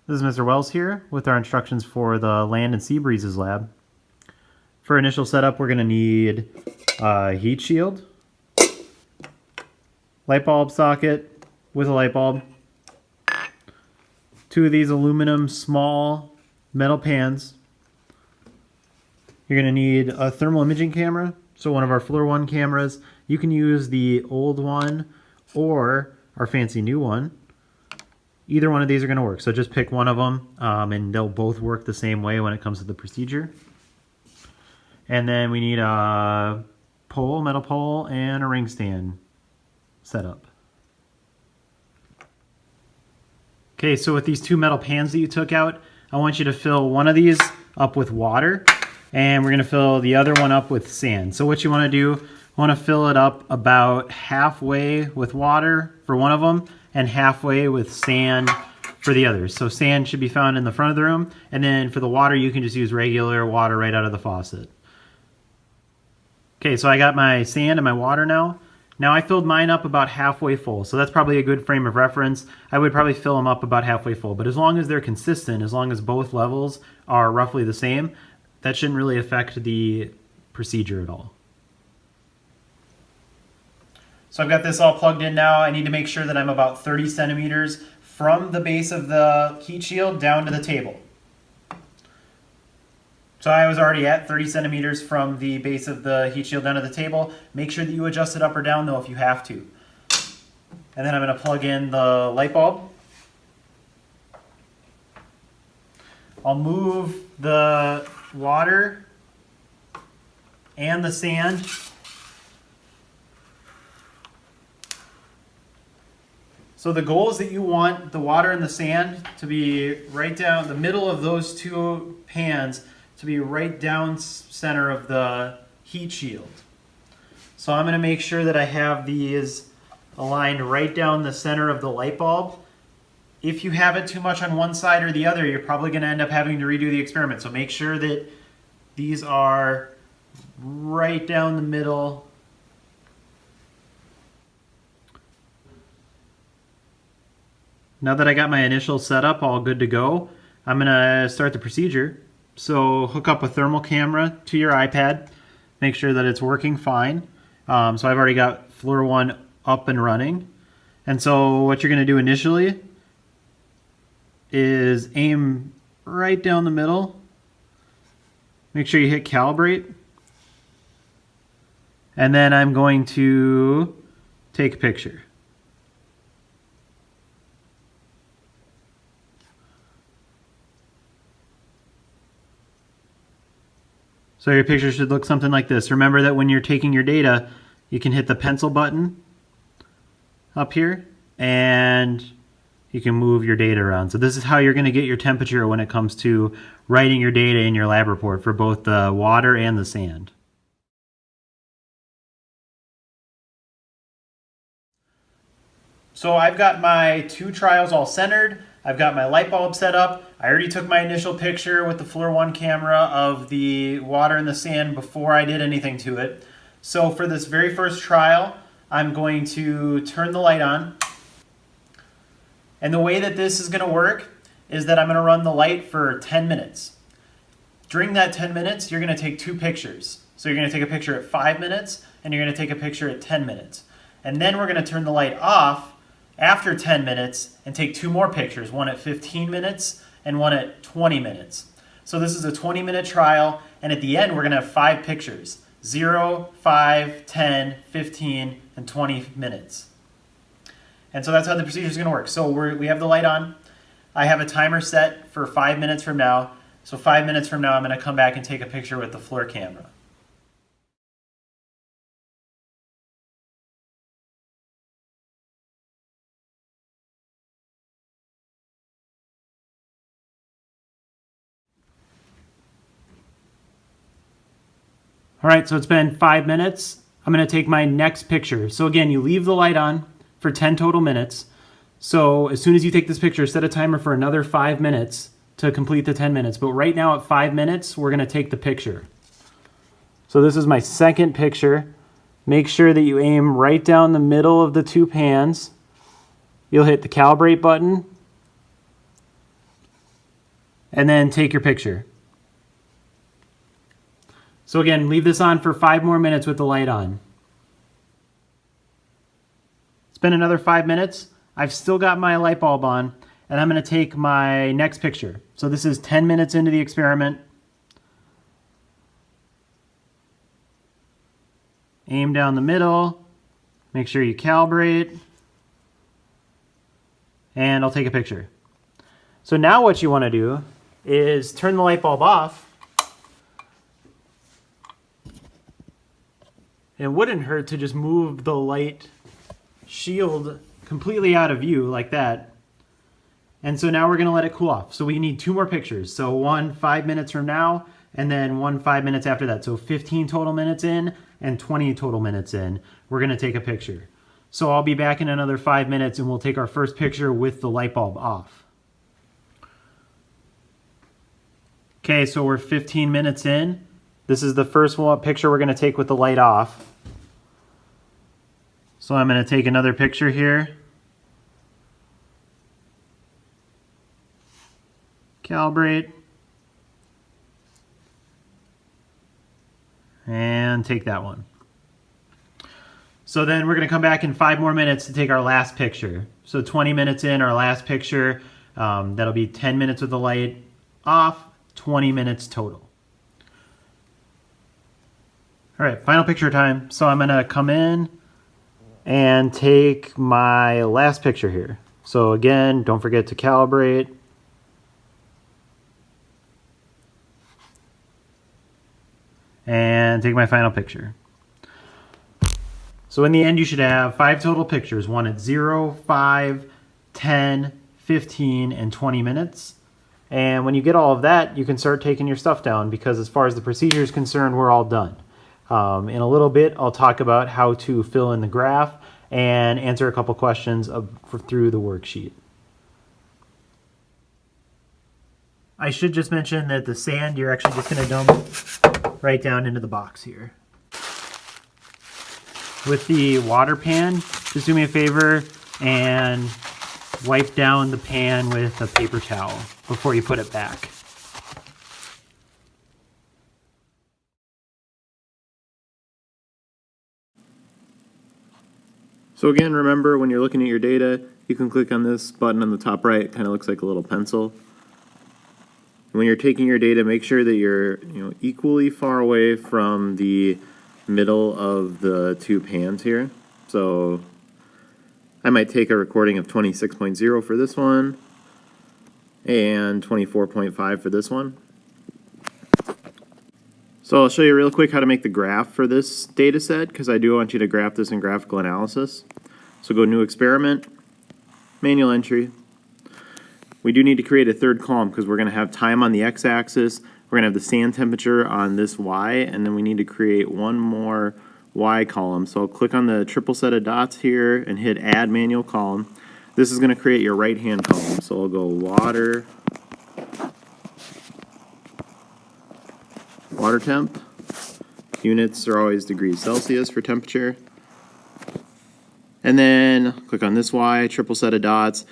This is Mr. Wells here with our instructions for the Land and Sea Breezes lab. For initial setup, we're going to need a heat shield, light bulb socket with a light bulb, 2 of these aluminum small metal pans. You're going to need a thermal imaging camera, so one of our Fluor 1 cameras. You can use the old one or our fancy new one. Either one of these are going to work, so just pick one of them, and they'll both work the same way when it comes to the procedure. And then we need a pole, metal pole, and a ring stand set up. Okay, so with these 2 metal pans that you took out, I want you to fill one of these up with water, and we're going to fill the other one up with sand. So what you want to do, you want to fill it up about halfway with water for one of them, and halfway with sand for the others. So sand should be found in the front of the room, and then for the water you can just use regular water right out of the faucet. Okay, so I got my sand and my water now. Now I filled mine up about halfway full, so that's probably a good frame of reference. I would probably fill them up about halfway full, but as long as they're consistent, as long as both levels are roughly the same, that shouldn't really affect the procedure at all. So I've got this all plugged in now. I need to make sure that I'm about 30 centimeters from the base of the heat shield down to the table. So I was already at 30 centimeters from the base of the heat shield down to the table. Make sure that you adjust it up or down though if you have to. And then I'm going to plug in the light bulb. I'll move the water and the sand So the goal is that you want the water and the sand to be right down the middle of those 2 pans, to be right down center of the heat shield. So I'm going to make sure that I have these aligned right down the center of the light bulb. If you have it too much on one side or the other, you're probably going to end up having to redo the experiment. So make sure that these are right down the middle. Now that I got my initial setup all good to go, I'm going to start the procedure. So hook up a thermal camera to your iPad. Make sure that it's working fine. So I've already got Fluor 1 up and running. And so what you're going to do initially is aim right down the middle. Make sure you hit calibrate. And then I'm going to take a picture. So your picture should look something like this. Remember that when you're taking your data, you can hit the pencil button up here and you can move your data around. So this is how you're going to get your temperature when it comes to writing your data in your lab report for both the water and the sand. So I've got my 2 trials all centered. I've got my light bulb set up. I already took my initial picture with the Fluor 1 camera of the water and the sand before I did anything to it. So for this very first trial, I'm going to turn the light on. And the way that this is going to work is that I'm going to run the light for 10 minutes. During that 10 minutes, you're going to take 2 pictures. So you're going to take a picture at 5 minutes and you're going to take a picture at 10 minutes. And then we're going to turn the light off after 10 minutes and take 2 more pictures, one at 15 minutes and one at 20 minutes. So this is a 20-minute trial, and at the end we're going to have 5 pictures, 0, 5, 10, 15, and 20 minutes. And so that's how the procedure is going to work. So we have the light on. I have a timer set for 5 minutes from now. So 5 minutes from now I'm going to come back and take a picture with the Fluor camera. All right, so it's been 5 minutes. I'm going to take my next picture. So again, you leave the light on for 10 total minutes. So as soon as you take this picture, set a timer for another 5 minutes to complete the 10 minutes. But right now at 5 minutes, we're going to take the picture. So this is my second picture. Make sure that you aim right down the middle of the 2 pans. You'll hit the calibrate button. and then take your picture. So again, leave this on for 5 more minutes with the light on. It's been another 5 minutes. I've still got my light bulb on, and I'm going to take my next picture. So this is 10 minutes into the experiment. Aim down the middle, make sure you calibrate, and I'll take a picture. So now what you want to do is turn the light bulb off. It wouldn't hurt to just move the light shield completely out of view like that. And so now we're going to let it cool off. So we need 2 more pictures. So one 5 minutes from now, and then one 5 minutes after that. So 15 total minutes in and 20 total minutes in, we're going to take a picture. So I'll be back in another 5 minutes and we'll take our first picture with the light bulb off. Okay, so we're 15 minutes in. This is the first picture we're going to take with the light off. So I'm going to take another picture here. Calibrate. And take that one. So then we're going to come back in 5 more minutes to take our last picture. So 20 minutes in, our last picture. That'll be 10 minutes with the light off, 20 minutes total. All right, final picture time. So I'm going to come in and take my last picture here. So again, don't forget to calibrate. And take my final picture. So in the end, you should have 5 total pictures, one at 0, 5, 10, 15, and 20 minutes. And when you get all of that, you can start taking your stuff down, because as far as the procedure is concerned, we're all done. In a little bit, I'll talk about how to fill in the graph and answer a couple questions through the worksheet. I should just mention that the sand, you're actually just going to dump right down into the box here. With the water pan, just do me a favor and wipe down the pan with a paper towel before you put it back. So again, remember, when you're looking at your data, you can click on this button on the top right. It kind of looks like a little pencil. When you're taking your data, make sure that you're equally far away from the middle of the 2 pans here. So I might take a recording of 26.0 for this one and 24.5 for this one. So I'll show you real quick how to make the graph for this data set, because I do want you to graph this in graphical analysis. So go New Experiment, Manual Entry. We do need to create a 3rd column because we're going to have time on the x-axis, we're going to have the sand temperature on this y, and then we need to create one more y column. So I'll click on the triple set of dots here and hit Add Manual Column. This is going to create your right-hand column. So I'll go water temp. Units are always degrees Celsius for temperature. And then click on this Y, triple set of dots.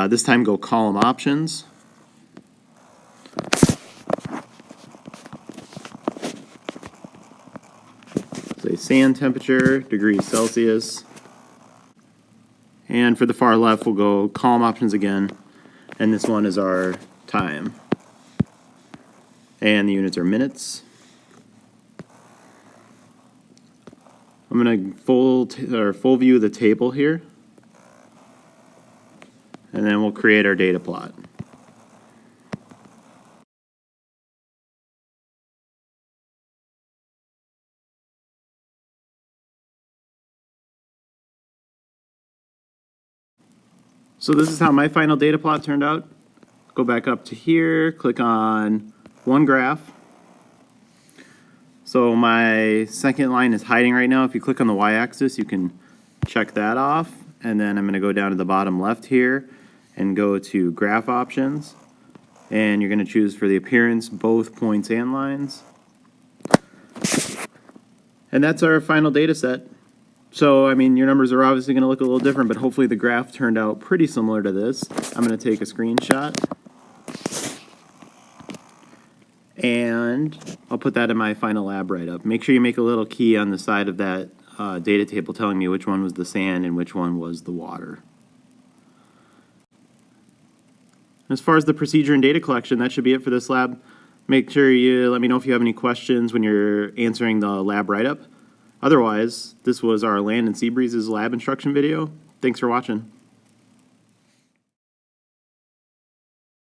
This time go column options. Say sand temperature, degrees Celsius. And for the far left, we'll go column options again. And this one is our time. And the units are minutes. I'm going to full view the table here, and then we'll create our data plot. So this is how my final data plot turned out. Go back up to here, click on one graph. So my second line is hiding right now. If you click on the y-axis, you can check that off. And then I'm going to go down to the bottom left here and go to graph options. And you're going to choose for the appearance both points and lines. And that's our final data set. So, I mean, your numbers are obviously going to look a little different, but hopefully the graph turned out pretty similar to this. I'm going to take a screenshot. And I'll put that in my final lab write-up. Make sure you make a little key on the side of that data table telling me which one was the sand and which one was the water. As far as the procedure and data collection, that should be it for this lab. Make sure you let me know if you have any questions when you're answering the lab write-up. Otherwise, this was our Land and Sea Breezes lab instruction video. Thanks for watching.